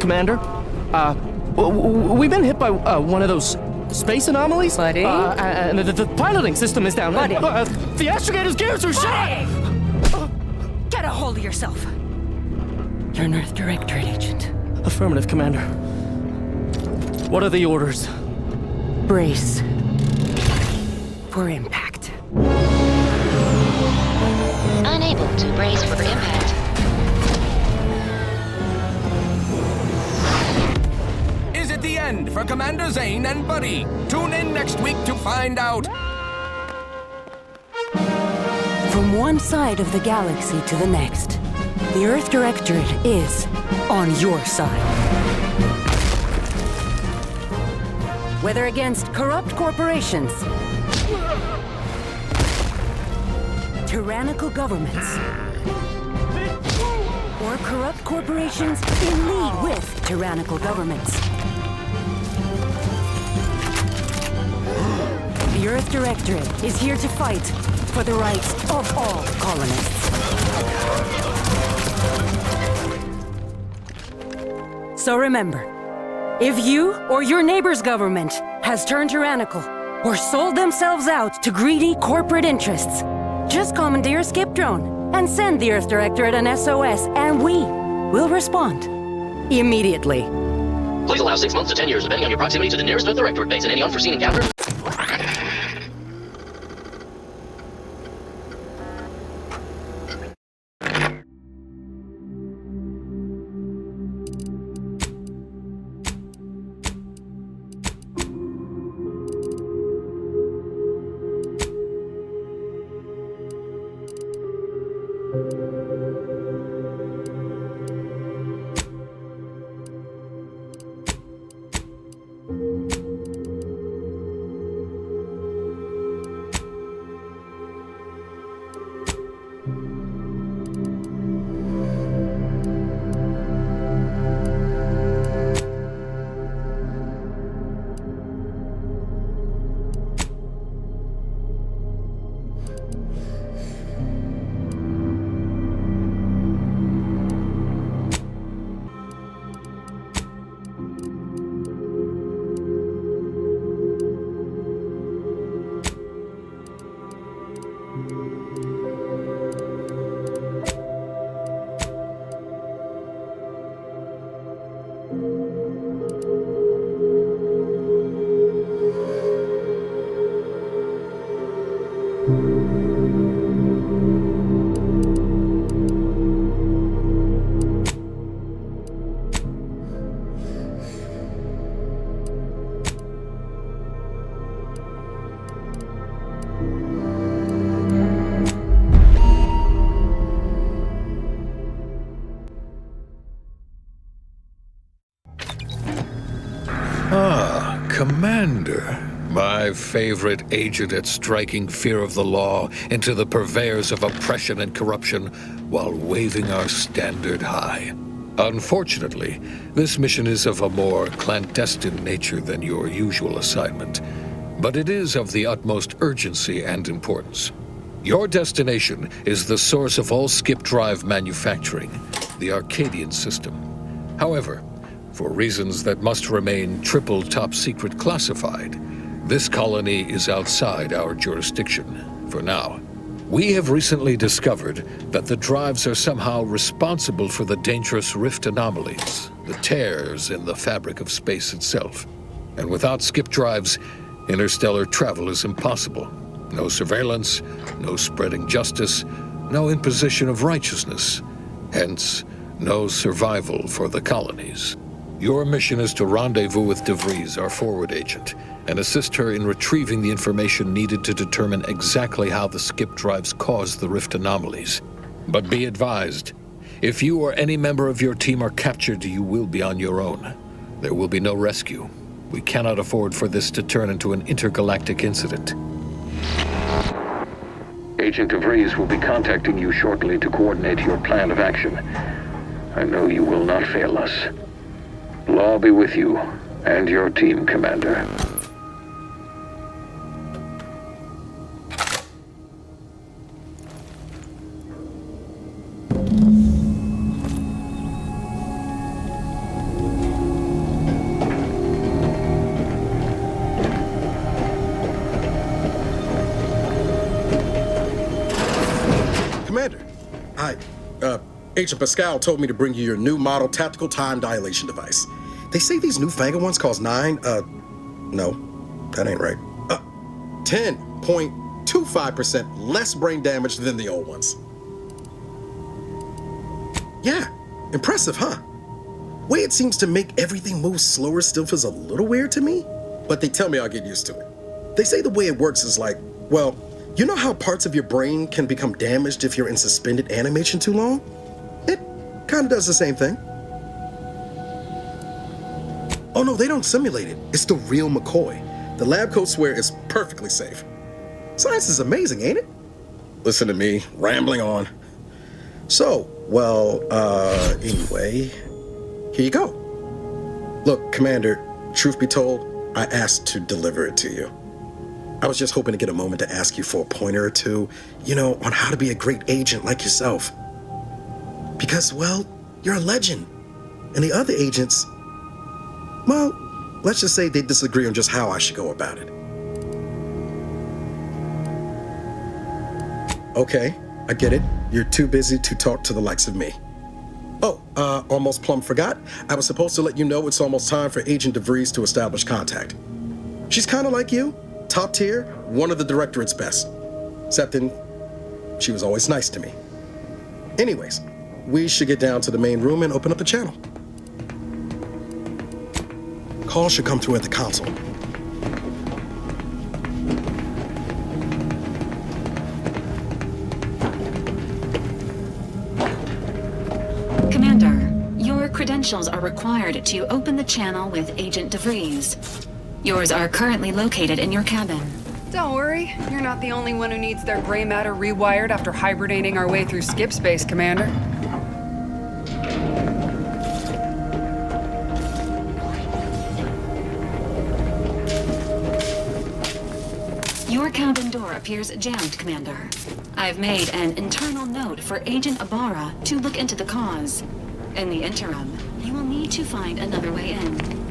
Commander. We've been hit by one of those space anomalies. Buddy? And the piloting system is down. Buddy? The astrogator's gears are shot! Get a hold of yourself. You're an Earth Directorate agent. Affirmative, Commander. What are the orders? Brace for impact. Unable to brace for impact. Is it the end for Commander Zane and Buddy? Tune in next week to find out. From one side of the galaxy to the next, the Earth Directorate is on your side. Whether against corrupt corporations, tyrannical governments, or corrupt corporations in league with tyrannical governments, the Earth Directorate is here to fight for the rights of all colonists. So remember, if you or your neighbor's government has turned tyrannical or sold themselves out to greedy corporate interests, just commandeer a skip drone and send the Earth Directorate an SOS, and we will respond immediately. Please allow 6 months to 10 years, depending on your proximity to the nearest Earth Directorate base and any unforeseen encounter. Commander, my favorite agent at striking fear of the law into the purveyors of oppression and corruption while waving our standard high. Unfortunately, this mission is of a more clandestine nature than your usual assignment, but it is of the utmost urgency and importance. Your destination is the source of all skip drive manufacturing, the Arcadian system. However, for reasons that must remain triple top secret classified, this colony is outside our jurisdiction for now. We have recently discovered that the drives are somehow responsible for the dangerous rift anomalies, the tears in the fabric of space itself. And without skip drives, interstellar travel is impossible. No surveillance, no spreading justice, no imposition of righteousness. Hence, no survival for the colonies. Your mission is to rendezvous with DeVries, our forward agent, and assist her in retrieving the information needed to determine exactly how the skip drives caused the rift anomalies. But be advised, if you or any member of your team are captured, you will be on your own. There will be no rescue. We cannot afford for this to turn into an intergalactic incident. Agent DeVries will be contacting you shortly to coordinate your plan of action. I know you will not fail us. Law be with you and your team, Commander. Hi. Agent Pascal told me to bring you your new model tactical time dilation device. They say these newfangled ones cost no, that ain't right. 10.25% less brain damage than the old ones. Yeah, impressive, huh? Way it seems to make everything move slower still feels a little weird to me, but they tell me I'll get used to it. They say the way it works is like, well, you know how parts of your brain can become damaged if you're in suspended animation too long? It kind of does the same thing. Oh no, they don't simulate it. It's the real McCoy. The lab coats swear it's perfectly safe. Science is amazing, ain't it? Listen to me, rambling on. So, well, anyway, here you go. Look, Commander, truth be told, I asked to deliver it to you. I was just hoping to get a moment to ask you for a pointer or two, on how to be a great agent like yourself. Because, well, you're a legend. And the other agents, well, let's just say they disagree on just how I should go about it. Okay, I get it. You're too busy to talk to the likes of me. Oh, almost plumb forgot. I was supposed to let you know it's almost time for Agent DeVries to establish contact. She's kind of like you, top tier, one of the Directorate's best. Except she was always nice to me. Anyways, we should get down to the main room and open up the channel. Call should come through at the console. Commander, your credentials are required to open the channel with Agent DeVries. Yours are currently located in your cabin. Don't worry, you're not the only one who needs their gray matter rewired after hibernating our way through skip space, Commander. Your cabin door appears jammed, Commander. I've made an internal note for Agent Ibarra to look into the cause. In the interim, you will need to find another way in.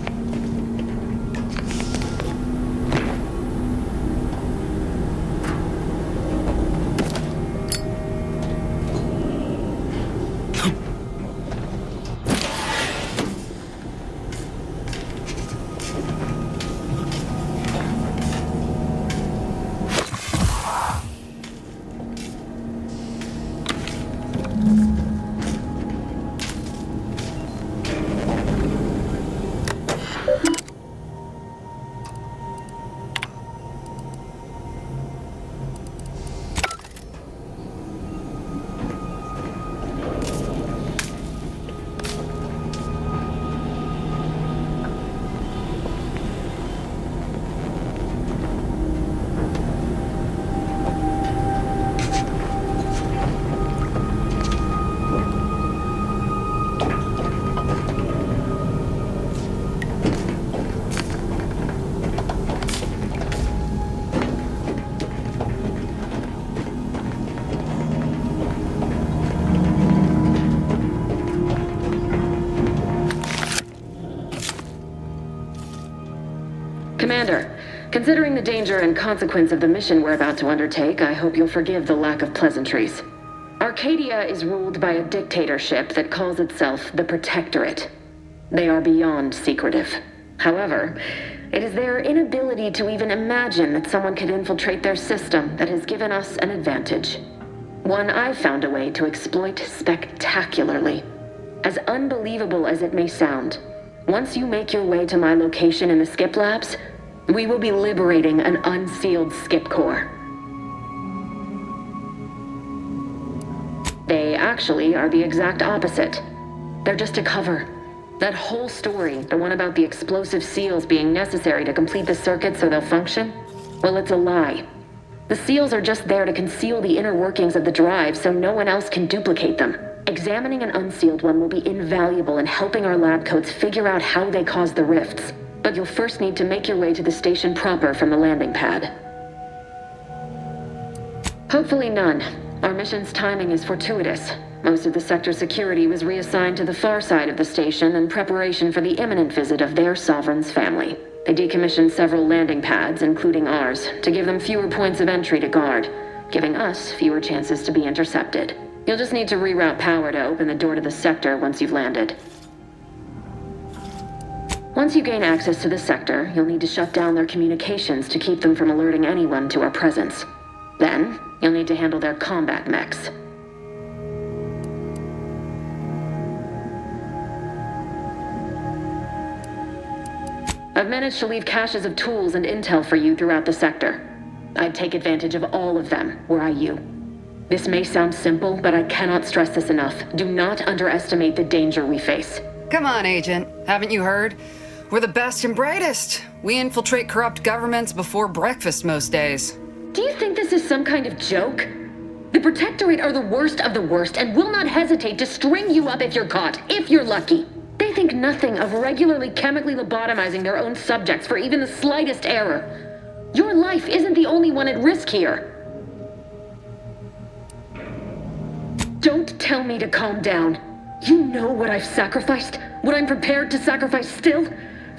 Commander, considering the danger and consequence of the mission we're about to undertake, I hope you'll forgive the lack of pleasantries. Arcadia is ruled by a dictatorship that calls itself the Protectorate. They are beyond secretive. However, it is their inability to even imagine that someone could infiltrate their system that has given us an advantage. One I've found a way to exploit spectacularly. As unbelievable as it may sound, once you make your way to my location in the skip labs, we will be liberating an unsealed skip core. They actually are the exact opposite. They're just a cover. That whole story, the one about the explosive seals being necessary to complete the circuit so they'll function, well, it's a lie. The seals are just there to conceal the inner workings of the drive so no one else can duplicate them. Examining an unsealed one will be invaluable in helping our lab coats figure out how they caused the rifts. But you'll first need to make your way to the station proper from the landing pad. Hopefully none. Our mission's timing is fortuitous. Most of the sector's security was reassigned to the far side of the station in preparation for the imminent visit of their sovereign's family. They decommissioned several landing pads, including ours, to give them fewer points of entry to guard, giving us fewer chances to be intercepted. You'll just need to reroute power to open the door to the sector once you've landed. Once you gain access to the sector, you'll need to shut down their communications to keep them from alerting anyone to our presence. Then, you'll need to handle their combat mechs. I've managed to leave caches of tools and intel for you throughout the sector. I'd take advantage of all of them, were I you. This may sound simple, but I cannot stress this enough. Do not underestimate the danger we face. Come on, Agent. Haven't you heard? We're the best and brightest. We infiltrate corrupt governments before breakfast most days. Do you think this is some kind of joke? The Protectorate are the worst of the worst and will not hesitate to string you up if you're caught, if you're lucky. They think nothing of regularly chemically lobotomizing their own subjects for even the slightest error. Your life isn't the only one at risk here. Don't tell me to calm down. You know what I've sacrificed? What I'm prepared to sacrifice still?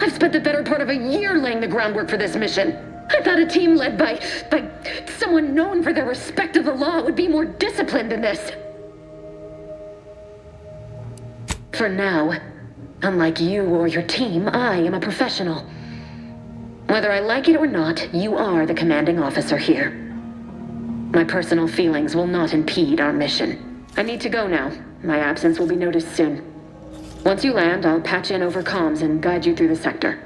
I've spent the better part of a year laying the groundwork for this mission. I thought a team led by someone known for their respect of the law would be more disciplined than this. For now, unlike you or your team, I am a professional. Whether I like it or not, you are the commanding officer here. My personal feelings will not impede our mission. I need to go now. My absence will be noticed soon. Once you land, I'll patch in over comms and guide you through the sector.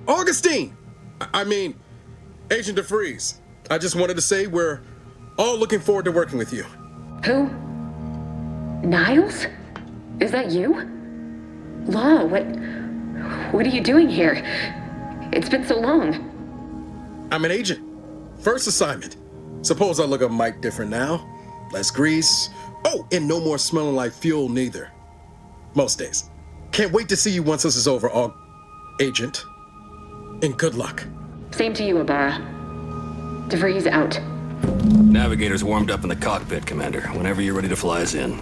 Augustine! I mean, Agent DeFreeze. I just wanted to say we're all looking forward to working with you. Who? Niles? Is that you? Law, what are you doing here? It's been so long. I'm an agent. First assignment. Suppose I look a mite different now. Less grease. Oh, and no more smelling like fuel neither. Most days. Can't wait to see you once this is over, Agent. And good luck. Same to you, Ibarra. DeVries out. Navigator's warmed up in the cockpit, Commander. Whenever you're ready to fly us in.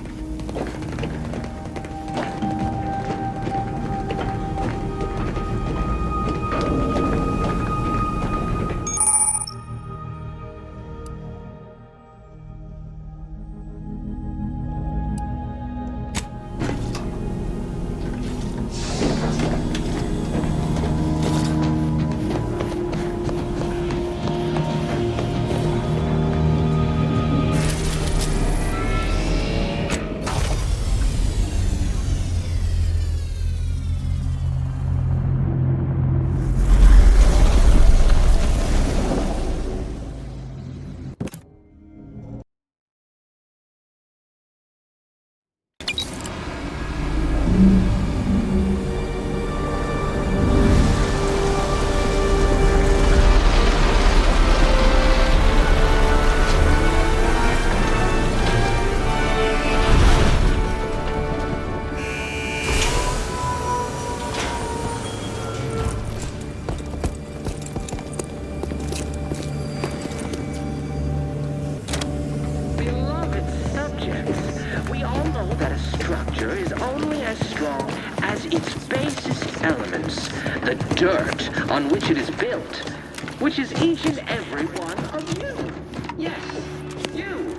On which it is built, which is each and every one of you. Yes, you.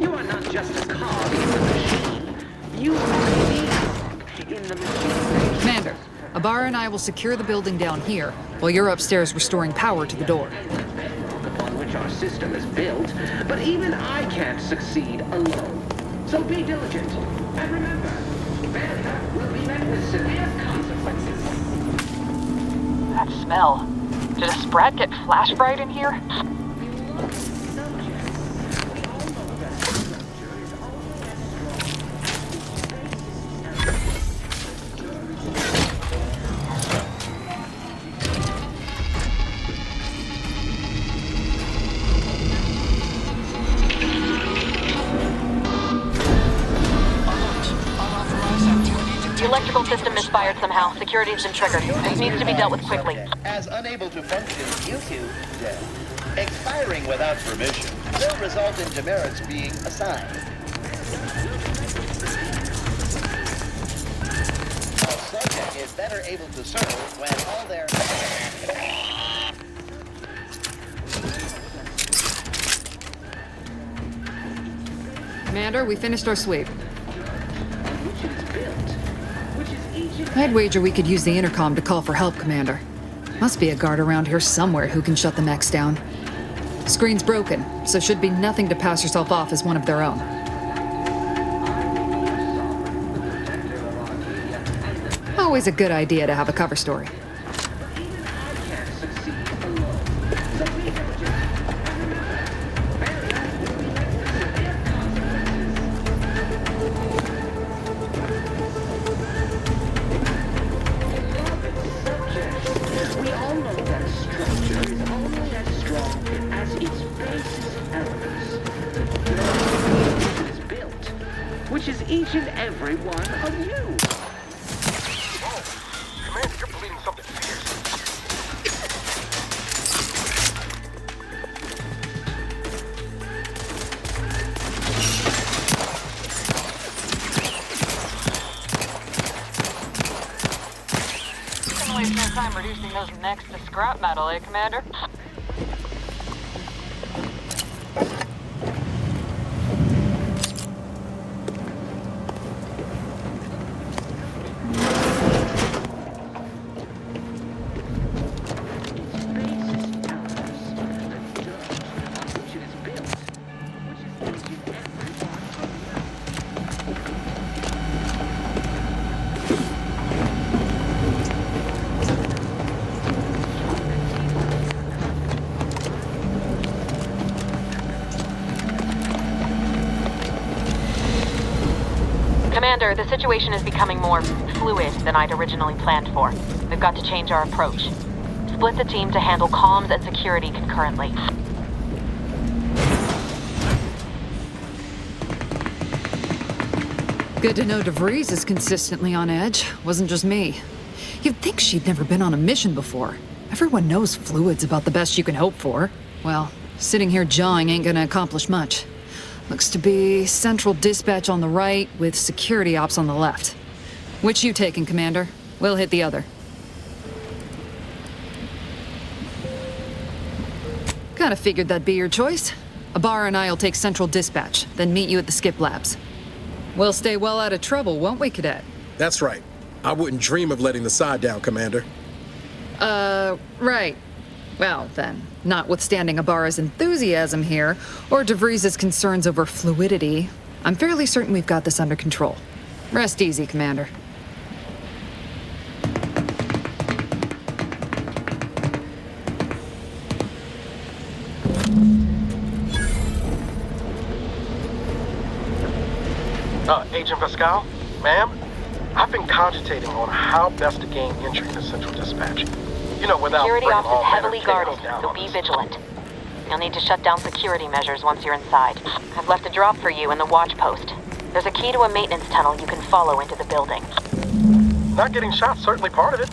You are not just a cog in the machine. You are the cog in the machine. Commander, Ibarra and I will secure the building down here, while you're upstairs restoring power to the door. Upon which our system is built, but even I can't succeed alone. So be diligent, and remember, failure will be met with severe consequences. That smell. Did a sprat get flash fried in here? The electrical system misfired somehow. Security's been triggered. This needs to be dealt with quickly. As unable to function due to death, expiring without permission will result in demerits being assigned. A subject is better able to serve when all their... Commander, we finished our sweep. I'd wager we could use the intercom to call for help, Commander. Must be a guard around here somewhere who can shut the mechs down. Screen's broken, so should be nothing to pass yourself off as one of their own. Always a good idea to have a cover story. Which is each and every one of you. Whoa, Commander, you're bleeding something fierce. Been wasting our time reducing those mechs to scrap metal, eh, Commander? Commander, the situation is becoming more fluid than I'd originally planned for. We've got to change our approach. Split the team to handle comms and security concurrently. Good to know DeVries is consistently on edge. Wasn't just me. You'd think she'd never been on a mission before. Everyone knows fluid's about the best you can hope for. Well, sitting here jawing ain't gonna accomplish much. Looks to be central dispatch on the right with security ops on the left. Which you taking, Commander? We'll hit the other. Kinda figured that'd be your choice. Abar and I'll take central dispatch, then meet you at the skip labs. We'll stay well out of trouble, won't we, Cadet? That's right. I wouldn't dream of letting the side down, Commander. Right. Well, then, notwithstanding Abar's enthusiasm here, or DeVries' concerns over fluidity, I'm fairly certain we've got this under control. Rest easy, Commander. Agent Pascal? Ma'am? I've been cogitating on how best to gain entry into Central Dispatch. You know, without Security bringing ops all is manner heavily of guarded, chaos down so on be us. vigilant. You'll need to shut down security measures once you're inside. I've left a drop for you in the watch post. There's a key to a maintenance tunnel you can follow into the building. Not getting shot, certainly part of it.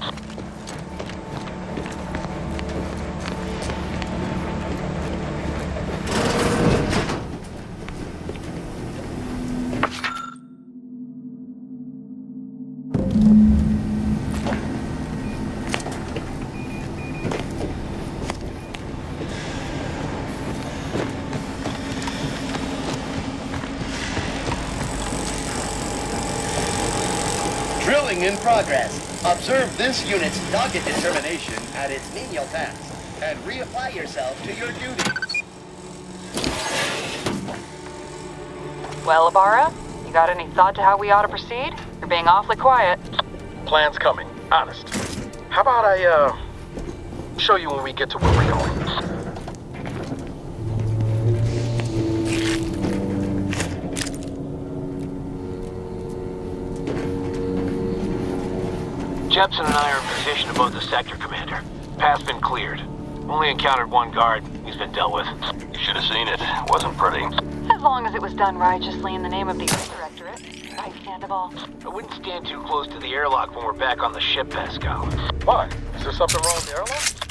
Drilling in progress. Observe this unit's dogged determination at its menial task, and reapply yourself to your duties. Well, Ibarra, you got any thought to how we ought to proceed? You're being awfully quiet. Plan's coming, honest. How about I, show you when we get to where we're going? Jepson and I are in position above the sector, Commander. Path's been cleared. Only encountered one guard. He's been dealt with. You should have seen it. Wasn't pretty. As long as it was done righteously in the name of the Earth Directorate. Right, Sandoval? I wouldn't stand too close to the airlock when we're back on the ship, Pascal. Why? Is there something wrong with the airlock?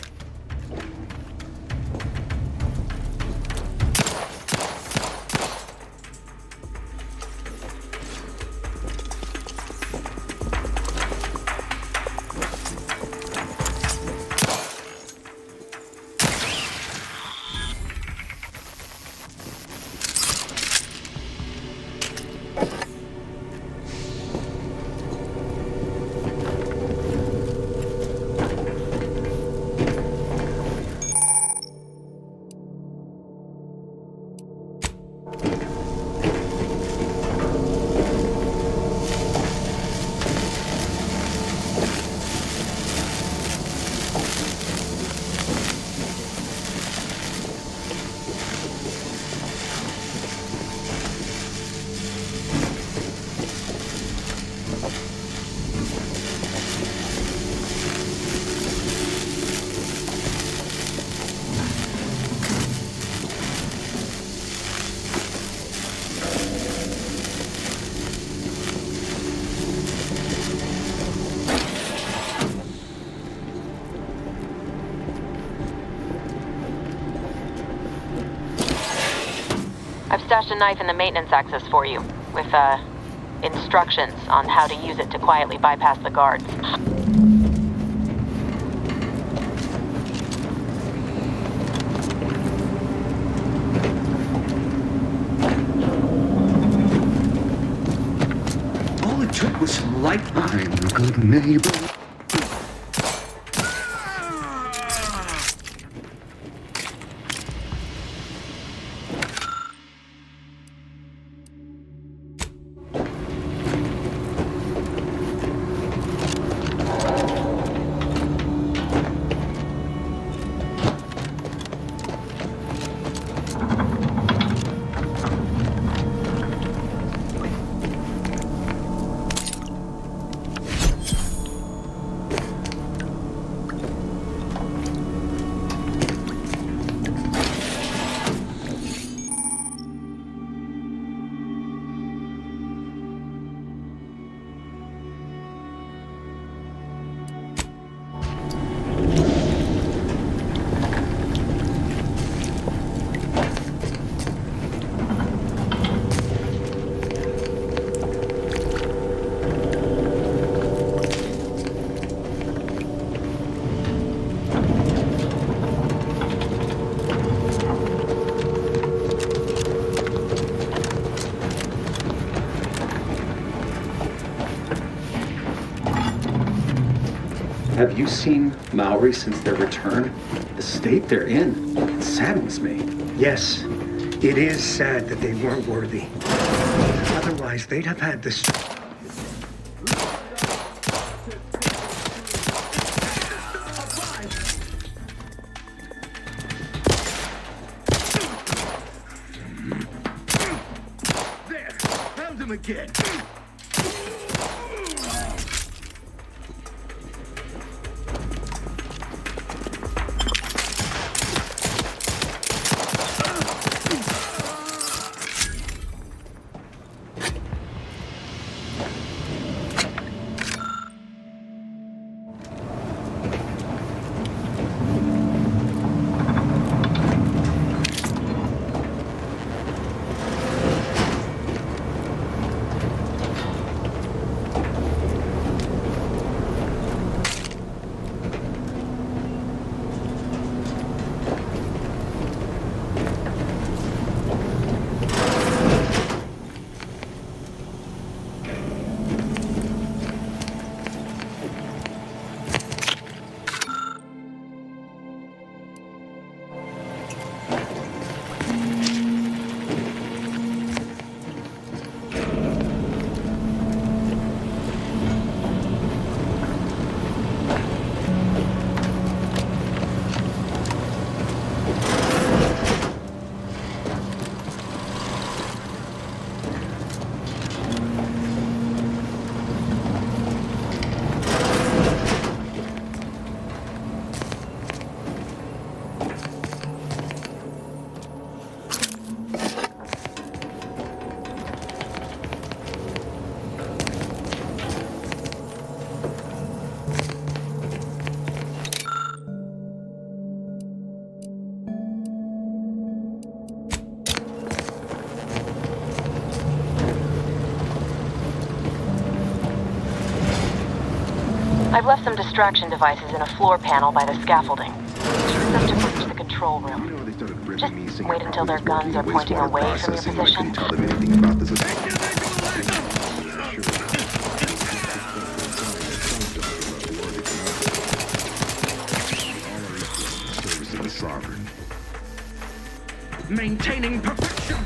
I've stashed a knife in the maintenance access for you, with, instructions on how to use it to quietly bypass the guards. All it took was some light. I'm a good neighbor. Have you seen Maori since their return? The state they're in, it saddens me. Yes, it is sad that they weren't worthy. Otherwise, they'd have had this. There! Found him again! I've left some distraction devices in a floor panel by the scaffolding. Use them to breach the control room. Just wait until their guns are pointing away from your position. Maintaining perfection!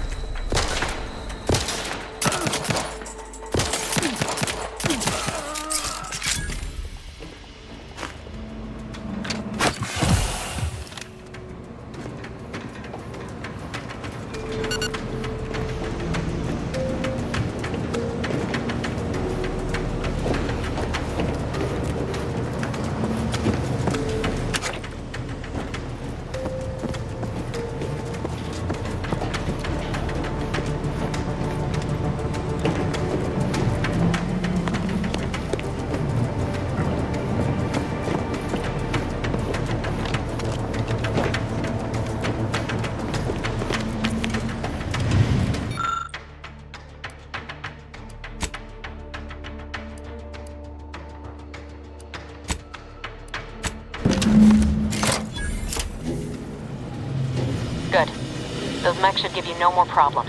Those mechs should give you no more problems.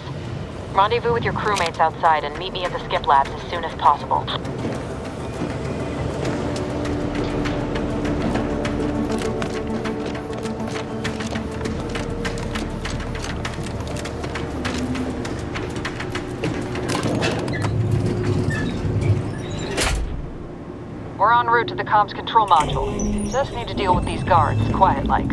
Rendezvous with your crewmates outside and meet me at the skip labs as soon as possible. We're en route to the comms control module. Just need to deal with these guards, quiet-like.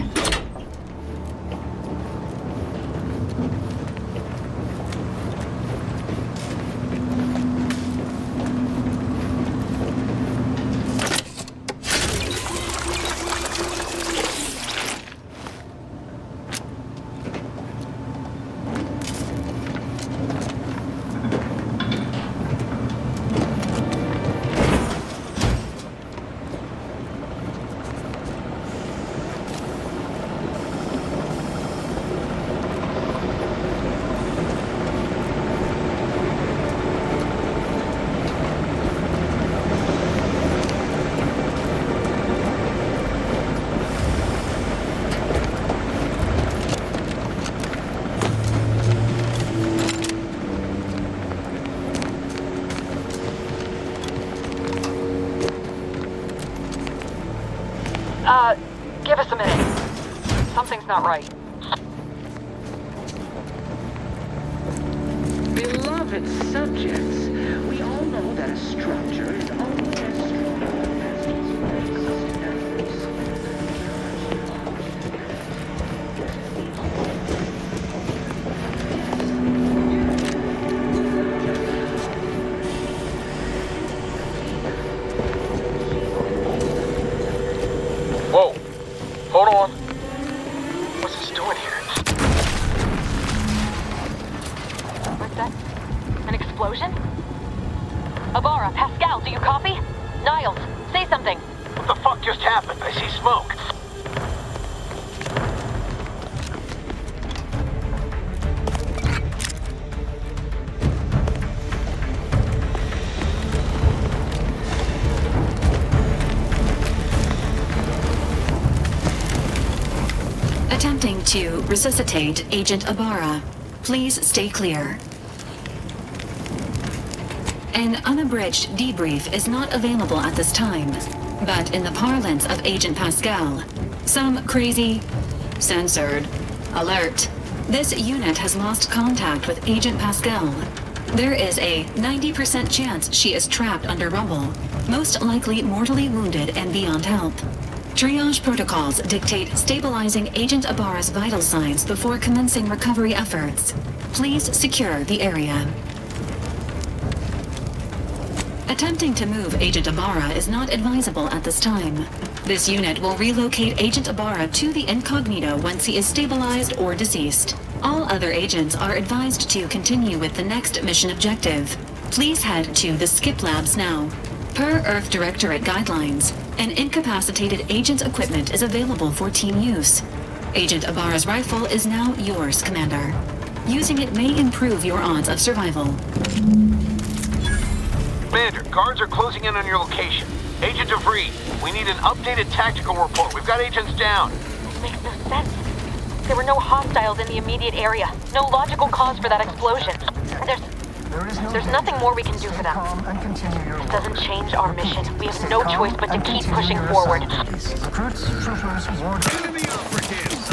Give us a minute. Something's not right. Beloved subjects, we all know that a structure is only as strong as its efforts. Whoa! Hold on. What's this doing here? What's that? An explosion? Abara, Pascal, do you copy? Niles, say something. What the fuck just happened? I see smoke. Attempting to resuscitate Agent Abara. Please stay clear. An unabridged debrief is not available at this time, but in the parlance of Agent Pascal, some crazy, censored, alert. This unit has lost contact with Agent Pascal. There is a 90% chance she is trapped under rubble, most likely mortally wounded and beyond help. Triage protocols dictate stabilizing Agent Abara's vital signs before commencing recovery efforts. Please secure the area. Attempting to move Agent Abara is not advisable at this time. This unit will relocate Agent Abara to the incognito once he is stabilized or deceased. All other agents are advised to continue with the next mission objective. Please head to the skip labs now. Per Earth Directorate guidelines, an incapacitated agent's equipment is available for team use. Agent Abara's rifle is now yours, Commander. Using it may improve your odds of survival. Commander, guards are closing in on your location. Agent DeVries, we need an updated tactical report. We've got agents down. This makes no sense. There were no hostiles in the immediate area. No logical cause for that explosion. There's nothing more we can do for them. This doesn't change our mission. We have no choice but to keep pushing forward. Recruits, troopers, wardens. Enemy operatives!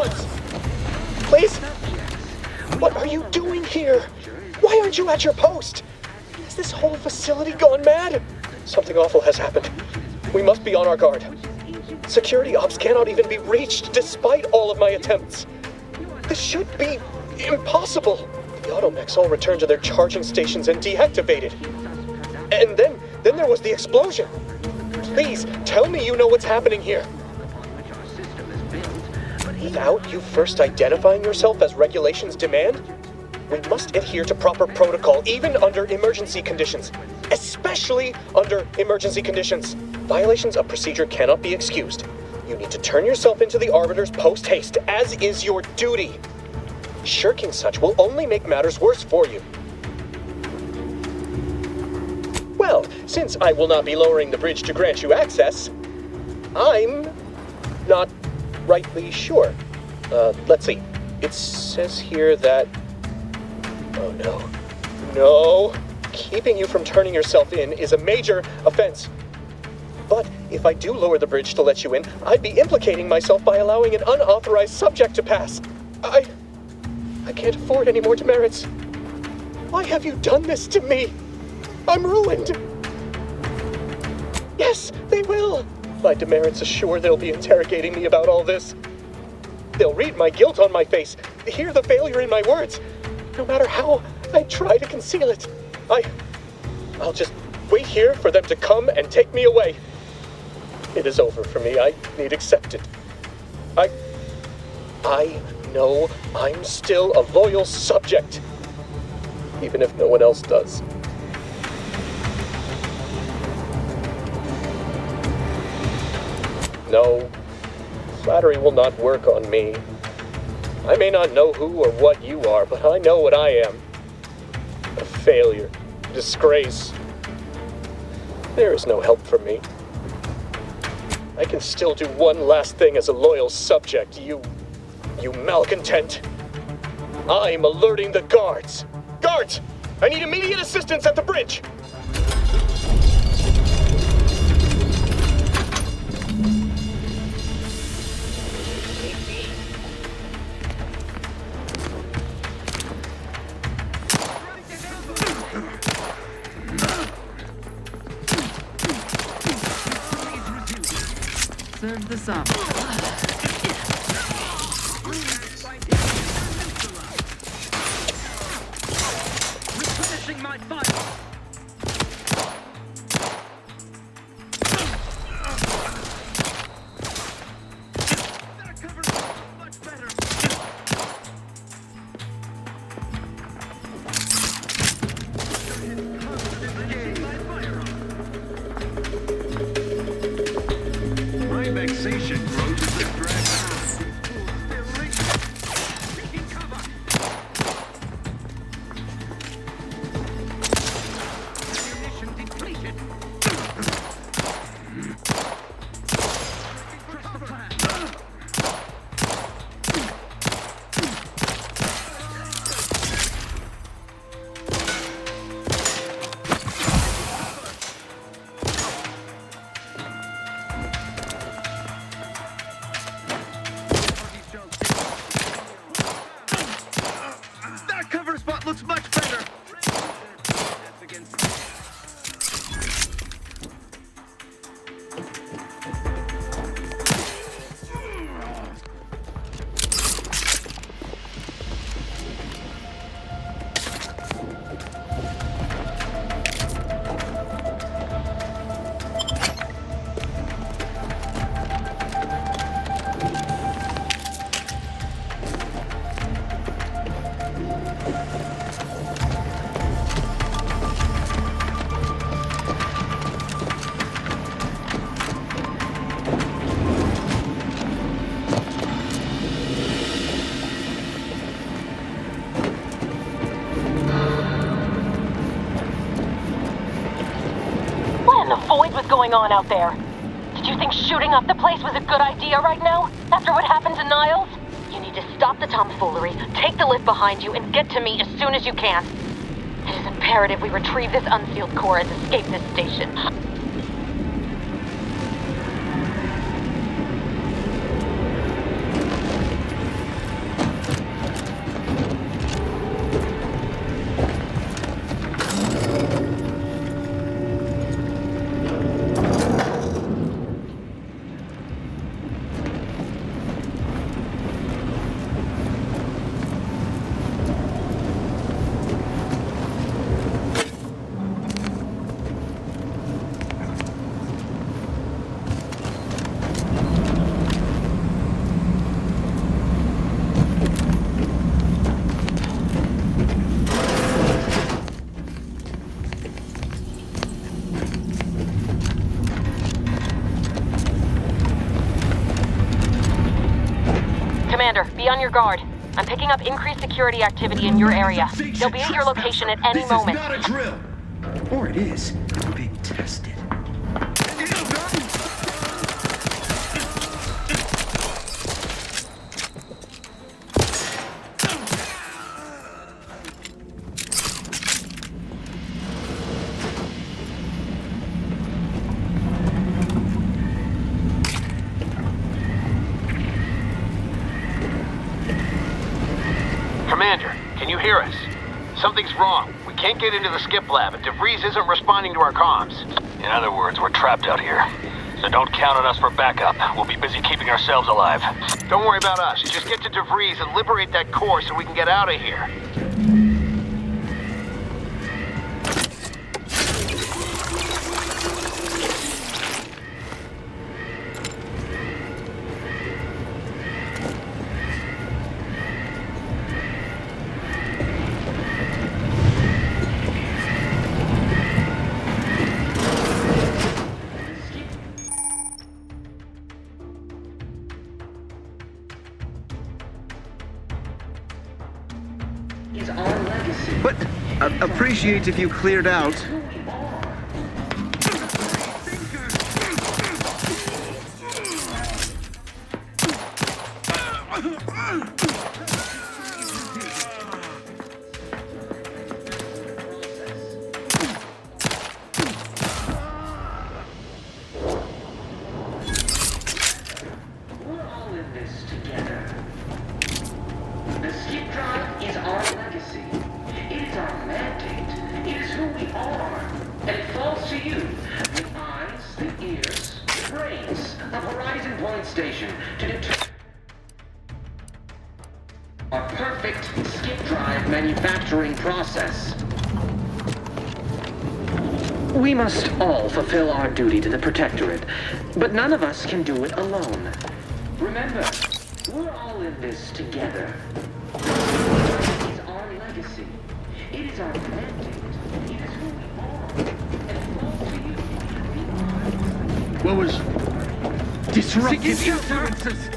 once! Please? What are you doing here? Why aren't you at your post? Has this whole facility gone mad? Something awful has happened. We must be on our guard. Security ops cannot even be reached despite all of my attempts. This should be impossible. The automechs all returned to their charging stations and deactivated. And then there was the explosion. Please, tell me you know what's happening here. Without you first identifying yourself as regulations demand, we must adhere to proper protocol, even under emergency conditions. Especially under emergency conditions. Violations of procedure cannot be excused. You need to turn yourself into the Arbiter's post-haste, as is your duty. Shirking such will only make matters worse for you. Well, since I will not be lowering the bridge to grant you access, I'm not rightly sure. Let's see. It says here that... Oh no. No! Keeping you from turning yourself in is a major offense. But if I do lower the bridge to let you in, I'd be implicating myself by allowing an unauthorized subject to pass. I can't afford any more demerits. Why have you done this to me? I'm ruined. Yes, they will. My demerits assure they'll be interrogating me about all this. They'll read my guilt on my face, hear the failure in my words. No matter how I try to conceal it, I'll just wait here for them to come and take me away. It is over for me. I need accept it. I know I'm still a loyal subject, even if no one else does. No, flattery will not work on me. I may not know who or what you are, but I know what I am. A failure, a disgrace. There is no help for me. I can still do one last thing as a loyal subject, you malcontent. I'm alerting the guards. Guards! I need immediate assistance at the bridge! Serve this up. Replenishing my fire. That covers much better. My vexation grows as the drag. That cover spot looks much better. What was going on out there? Did you think shooting up the place was a good idea right now? After what happened to Niles? You need to stop the tomfoolery, take the lift behind you, and get to me as soon as you can. It is imperative we retrieve this unsealed core and escape this station. Commander, be on your guard. I'm picking up increased security activity in your area. They'll be at your location at any moment. This is not a drill! Or it is. Being tested. Commander, can you hear us? Something's wrong. We can't get into the skip lab, and DeVries isn't responding to our comms. In other words, we're trapped out here. So don't count on us for backup. We'll be busy keeping ourselves alive. Don't worry about us. Just get to DeVries and liberate that core so we can get out of here. But appreciate if you cleared out. Process. We must all fulfill our duty to the Protectorate, but none of us can do it alone. Remember, we're all in this together. It is our legacy. It is our mandate. It is who we are. And it falls to you. What was disruptive influences?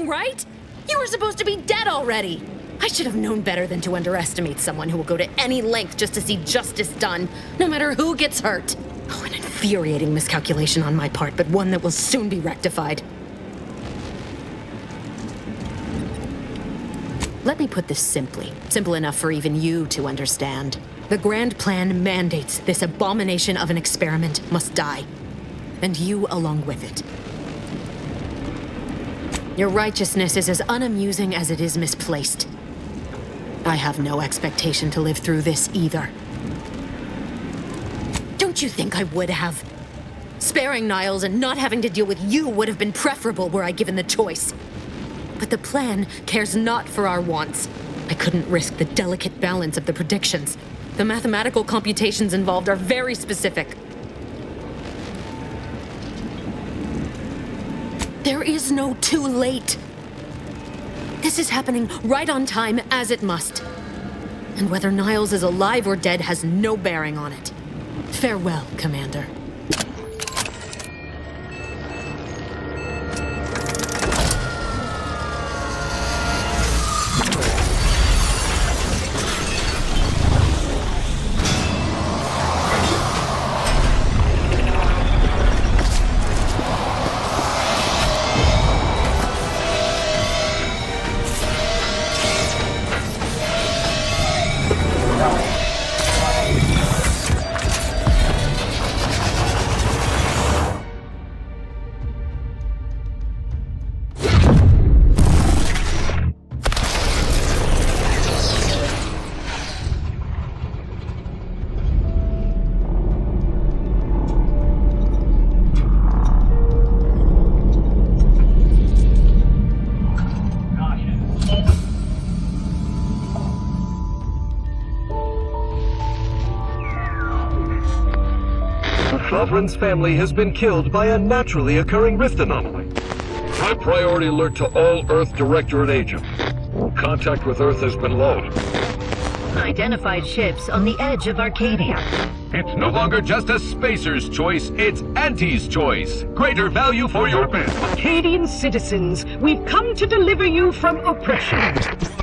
Right? You were supposed to be dead already. I should have known better than to underestimate someone who will go to any length just to see justice done, no matter who gets hurt. Oh, an infuriating miscalculation on my part, but one that will soon be rectified. Let me put this simply. Simple enough for even you to understand. The grand plan mandates this abomination of an experiment must die. And you along with it. Your righteousness is as unamusing as it is misplaced. I have no expectation to live through this either. Don't you think I would have? Sparing Niles and not having to deal with you would have been preferable were I given the choice. But the plan cares not for our wants. I couldn't risk the delicate balance of the predictions. The mathematical computations involved are very specific. There is no too late. This is happening right on time, as it must. And whether Niles is alive or dead has no bearing on it. Farewell, Commander. Sovereign's family has been killed by a naturally occurring rift anomaly. High priority alert to all Earth Directorate agents. Contact with Earth has been low. Identified ships on the edge of Arcadia. It's no longer just a spacer's choice, it's Auntie's choice. Greater value for your bid. Arcadian citizens, we've come to deliver you from oppression.